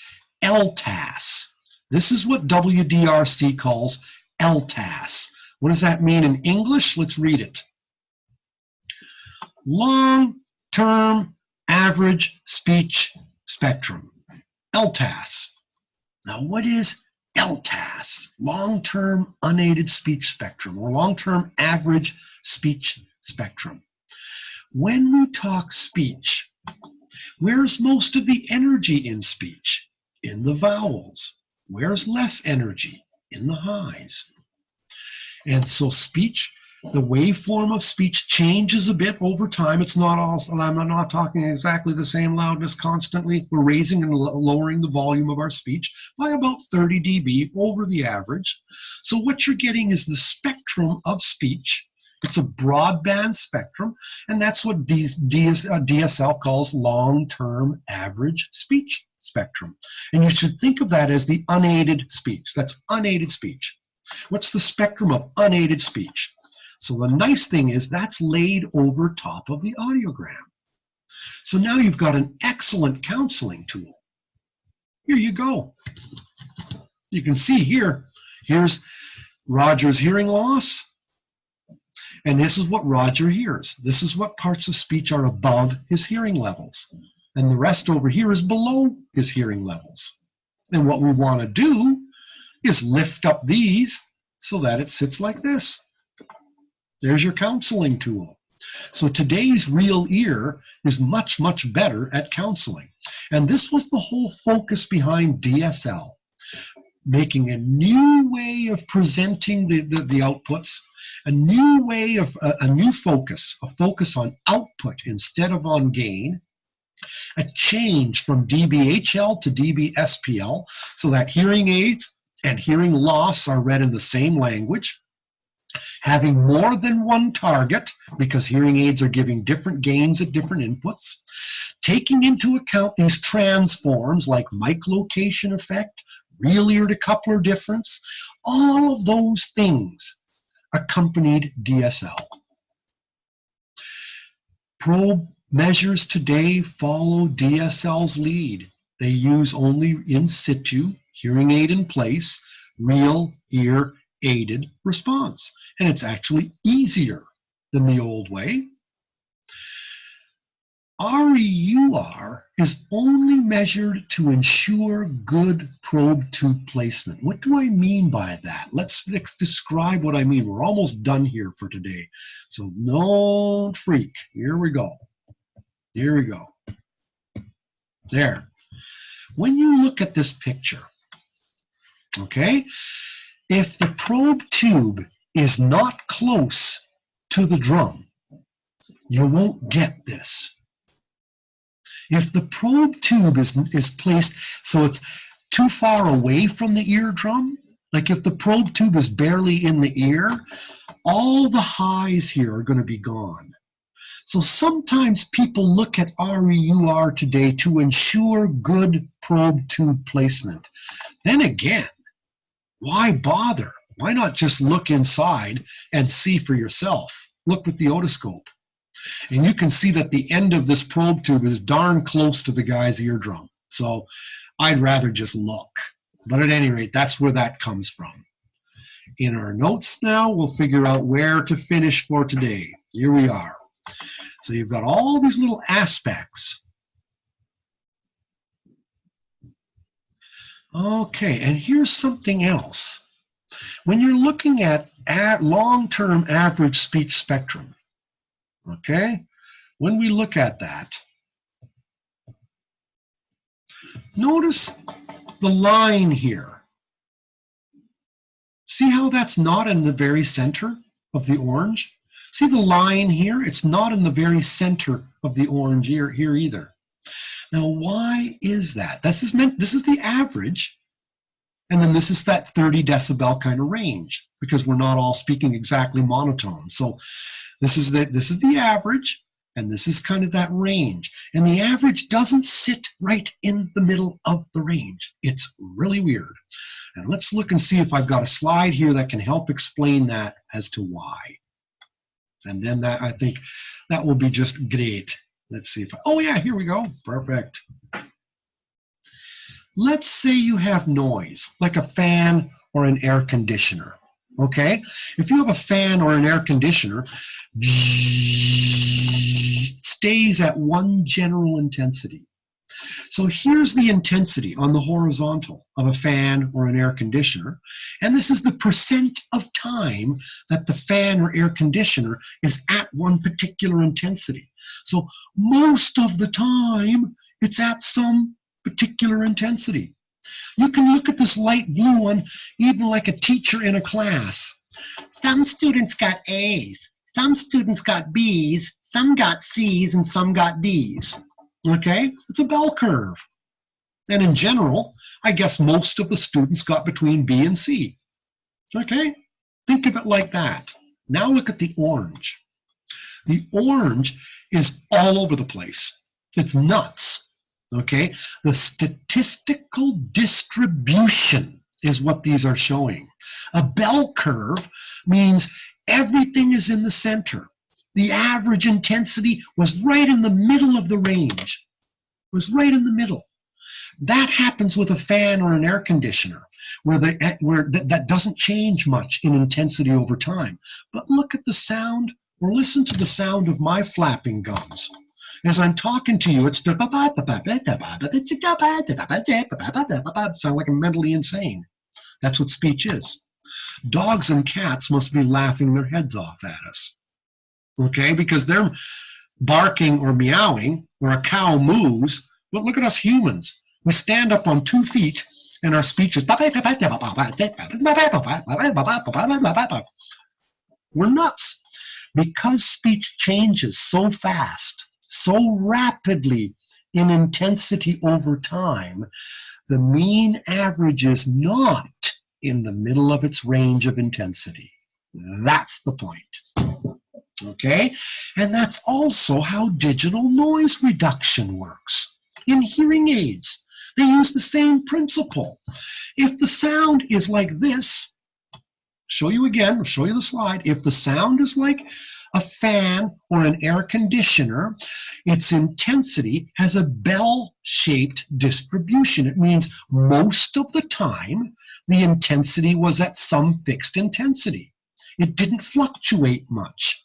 LTAS. This is what WDRC calls LTAS. What does that mean in English? Let's read it. Long-term average speech spectrum, LTAS. Now what is LTAS? Long-term unaided speech spectrum, or long-term average speech spectrum. When we talk speech, where's most of the energy in speech? In the vowels. Where's less energy? In the highs. And so speech, the waveform of speech changes a bit over time. It's not all, I'm not talking exactly the same loudness constantly. We're raising and lowering the volume of our speech by about 30 dB over the average. So what you're getting is the spectrum of speech. It's a broadband spectrum, and that's what DSL calls long-term average speech spectrum. And you should think of that as the unaided speech. That's unaided speech. What's the spectrum of unaided speech? So the nice thing is that's laid over top of the audiogram. So now you've got an excellent counseling tool. Here you go. You can see here, here's Roger's hearing loss. And this is what Roger hears. This is what parts of speech are above his hearing levels. And the rest over here is below his hearing levels. And what we want to do is lift up these so that it sits like this. There's your counseling tool. So today's real ear is much, much better at counseling. And this was the whole focus behind DSL, making a new way of presenting the outputs, a new way of, a new focus, a focus on output instead of on gain, a change from dBHL to dB/SPL so that hearing aids and hearing loss are read in the same language, having more than one target because hearing aids are giving different gains at different inputs, taking into account these transforms like mic location effect, real ear to coupler difference, all of those things accompanied DSL. Probe measures today follow DSL's lead. They use only in situ, hearing aid in place, real ear aided response. And it's actually easier than the old way. REUR is only measured to ensure good probe tube placement. What do I mean by that? Let's describe what I mean. We're almost done here for today. So don't freak. Here we go. Here we go. There. When you look at this picture, okay, if the probe tube is not close to the drum, you won't get this. If the probe tube is placed so it's too far away from the eardrum, like if the probe tube is barely in the ear, all the highs here are going to be gone. So sometimes people look at REUR today to ensure good probe tube placement. Then again, why bother? Why not just look inside and see for yourself? Look with the otoscope. And you can see that the end of this probe tube is darn close to the guy's eardrum. So I'd rather just look. But at any rate, that's where that comes from. In our notes now, we'll figure out where to finish for today. Here we are. So you've got all these little aspects. Okay, and here's something else. When you're looking at long-term average speech spectrum, okay, when we look at that, notice the line here. See how that's not in the very center of the orange? See the line here? It's not in the very center of the orange here either. Now, why is that? This is the average, and then this is that 30 decibel kind of range, because we're not all speaking exactly monotone. So this is the average, and this is kind of that range. And the average doesn't sit right in the middle of the range. It's really weird. And let's look and see if I've got a slide here that can help explain that as to why. And then I think that will be just great. Let's see if oh yeah, here we go. Perfect. Let's say you have noise, like a fan or an air conditioner. Okay? If you have a fan or an air conditioner, it stays at one general intensity. So here's the intensity on the horizontal of a fan or an air conditioner, and this is the percent of time that the fan or air conditioner is at one particular intensity. So most of the time, it's at some particular intensity. You can look at this light blue one, even like a teacher in a class. Some students got A's, some students got B's, some got C's, and some got D's. Okay, it's a bell curve. And in general, I guess most of the students got between B and C. Okay, think of it like that. Now look at the orange. The orange is all over the place. It's nuts. Okay, the statistical distribution is what these are showing. A bell curve means everything is in the center. The average intensity was right in the middle of the range. It was right in the middle. That happens with a fan or an air conditioner, where that doesn't change much in intensity over time. But look at the sound, or listen to the sound of my flapping gums. As I'm talking to you, it's sound like I'm mentally insane. That's what speech is. Dogs and cats must be laughing their heads off at us. Okay, because they're barking or meowing, or a cow moos, but look at us humans. We stand up on 2 feet, and our speech is... We're nuts. Because speech changes so fast, so rapidly in intensity over time, the mean average is not in the middle of its range of intensity. That's the point. Okay, and that's also how digital noise reduction works. In hearing aids, they use the same principle. If the sound is like this, show you again, I'll show you the slide. If the sound is like a fan or an air conditioner, its intensity has a bell-shaped distribution. It means most of the time, the intensity was at some fixed intensity. It didn't fluctuate much.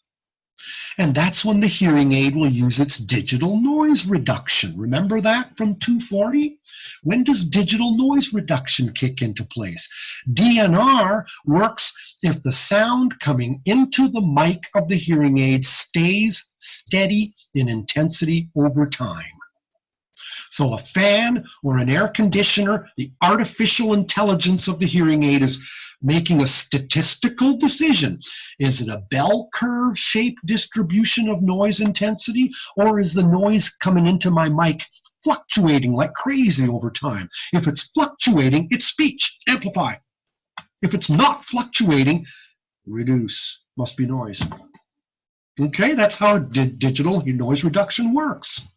And that's when the hearing aid will use its digital noise reduction. Remember that from 240? When does digital noise reduction kick into place? DNR works if the sound coming into the mic of the hearing aid stays steady in intensity over time. So a fan or an air conditioner, the artificial intelligence of the hearing aid is making a statistical decision. Is it a bell curve shaped distribution of noise intensity, or is the noise coming into my mic fluctuating like crazy over time? If it's fluctuating, it's speech, amplify. If it's not fluctuating, reduce, must be noise. Okay, that's how digital noise reduction works.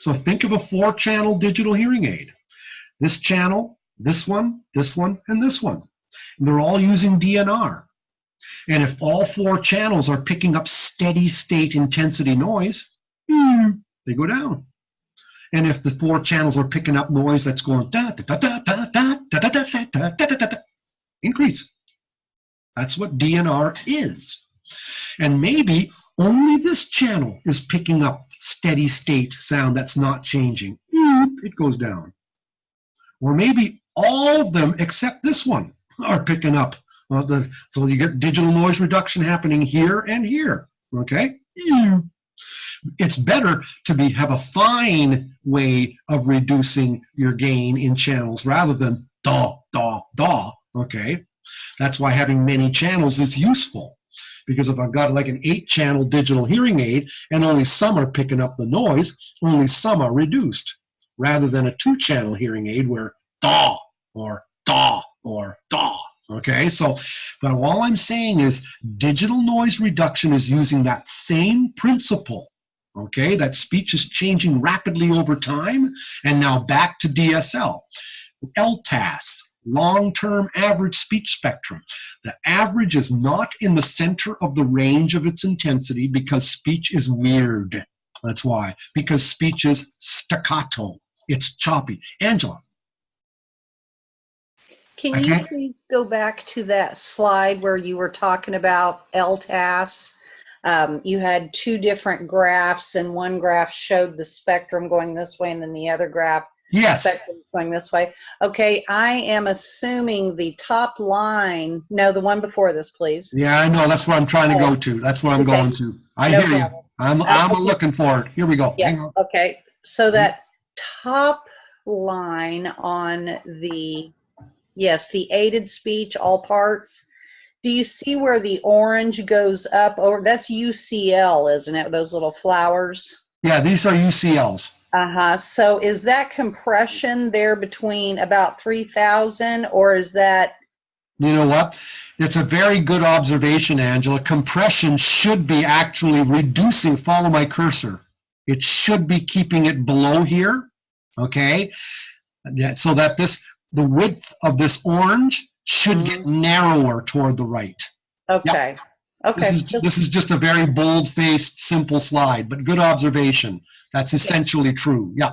So think of a 4-channel digital hearing aid. This channel, this one, and this one. And they're all using DNR. And if all 4 channels are picking up steady state intensity noise, they go down. And if the 4 channels are picking up noise that's going da da da da da da da da da da da da, increase. That's what DNR is. And maybe only this channel is picking up steady state sound that's not changing. It goes down. Or maybe all of them except this one are picking up. So you get digital noise reduction happening here and here. Okay? It's better to have a fine way of reducing your gain in channels rather than da, da, da. Okay? That's why having many channels is useful. Because if I've got like an 8-channel digital hearing aid and only some are picking up the noise, only some are reduced, rather than a 2-channel hearing aid where da or da or da. Okay, so, but all I'm saying is digital noise reduction is using that same principle. Okay, that speech is changing rapidly over time, and now back to DSL. LTAS. Long-term average speech spectrum. The average is not in the center of the range of its intensity because speech is weird. That's why. Because speech is staccato. It's choppy. Angela. Can you please go back to that slide where you were talking about LTAS? You had 2 different graphs, and one graph showed the spectrum going this way, and then the other graph spectrum going this way. Okay, I am assuming the top line, no, the one before this, please. Yeah, I know. That's what I'm trying to go to. That's what I'm going to. I hear you. I'm looking for it. Here we go. Yeah. Hang on. Okay, so that top line on the, yes, the aided speech, all parts, do you see where the orange goes up over? That's UCL, isn't it? Those little flowers? Yeah, these are UCLs. So is that compression there between about 3,000, or is that? You know what? It's a very good observation, Angela. Compression should be actually reducing. Follow my cursor. It should be keeping it below here, okay? So that the width of this orange should get narrower toward the right. Okay. Yep. Okay. This is just a very bold-faced, simple slide, but good observation. That's essentially true. Yeah.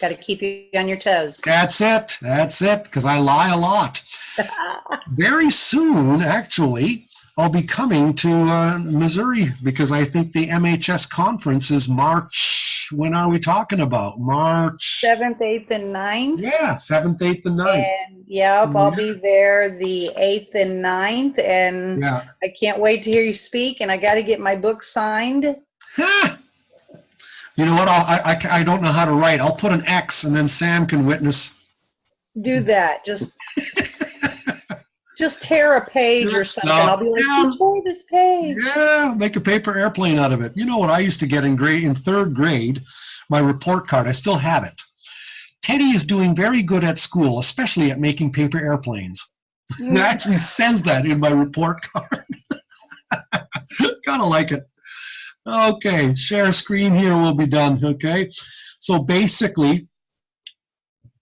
Got to keep you on your toes. That's it. That's it, because I lie a lot. Very soon, actually, I'll be coming to Missouri because I think the MHS conference is March. When are we talking about? March 7th, 8th, and 9th? Yeah, 7th, 8th, and 9th. And yep, I'll be there the 8th and 9th, and I can't wait to hear you speak, and I got to get my book signed. You know what? I don't know how to write. I'll put an X, and then Sam can witness. Do that. Just tear a page or something. I'll be like, enjoy this page. Yeah, make a paper airplane out of it. You know what I used to get in 3rd grade? My report card. I still have it. Teddy is doing very good at school, especially at making paper airplanes. It actually says that in my report card. Kind of like it. Okay, share screen here, we'll be done, okay? So basically,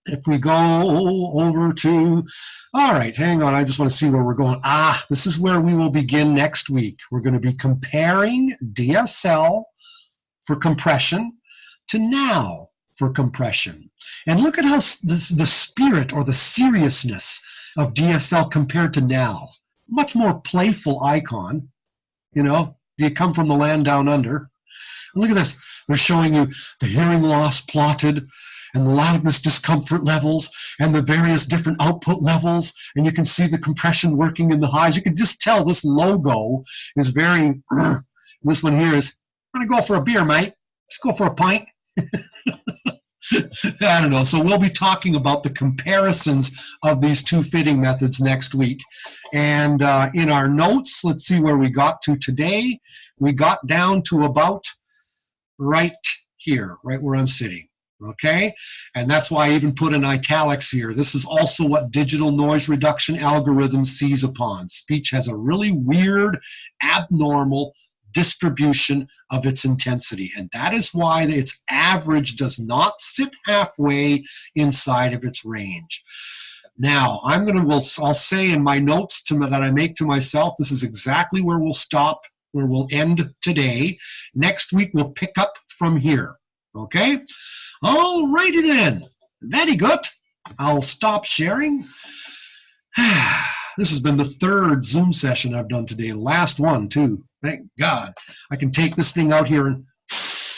if we go over to, all right, hang on, I just want to see where we're going. This is where we will begin next week. We're going to be comparing DSL for compression to now for compression. And look at how the spirit or the seriousness of DSL compared to now. Much more playful icon, you know? You come from the land down under. And look at this. They're showing you the hearing loss plotted and the loudness discomfort levels and the various different output levels. And you can see the compression working in the highs. You can just tell this logo is very, this one here is, I'm going to go for a beer, mate. Let's go for a pint. I don't know. So we'll be talking about the comparisons of these two fitting methods next week. And in our notes, let's see where we got to today. We got down to about right here, right where I'm sitting. Okay, and that's why I even put in italics here. This is also what digital noise reduction algorithm sees upon. Speech has a really weird, abnormal distribution of its intensity, and that is why its average does not sit halfway inside of its range. Now, I'll say in my notes that I make to myself, this is exactly where we'll stop, where we'll end today. Next week, we'll pick up from here. Okay? All righty then. Very good. I'll stop sharing. This has been the third Zoom session I've done today. Last one, too. Thank God. I can take this thing out here and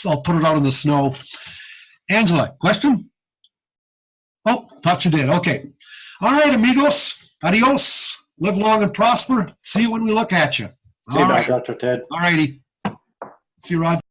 I'll put it out in the snow. Angela, question? Oh, thought you did. Okay. All right, amigos. Adios. Live long and prosper. See you when we look at you. See you, Dr. Ted. All righty. See you, Roger.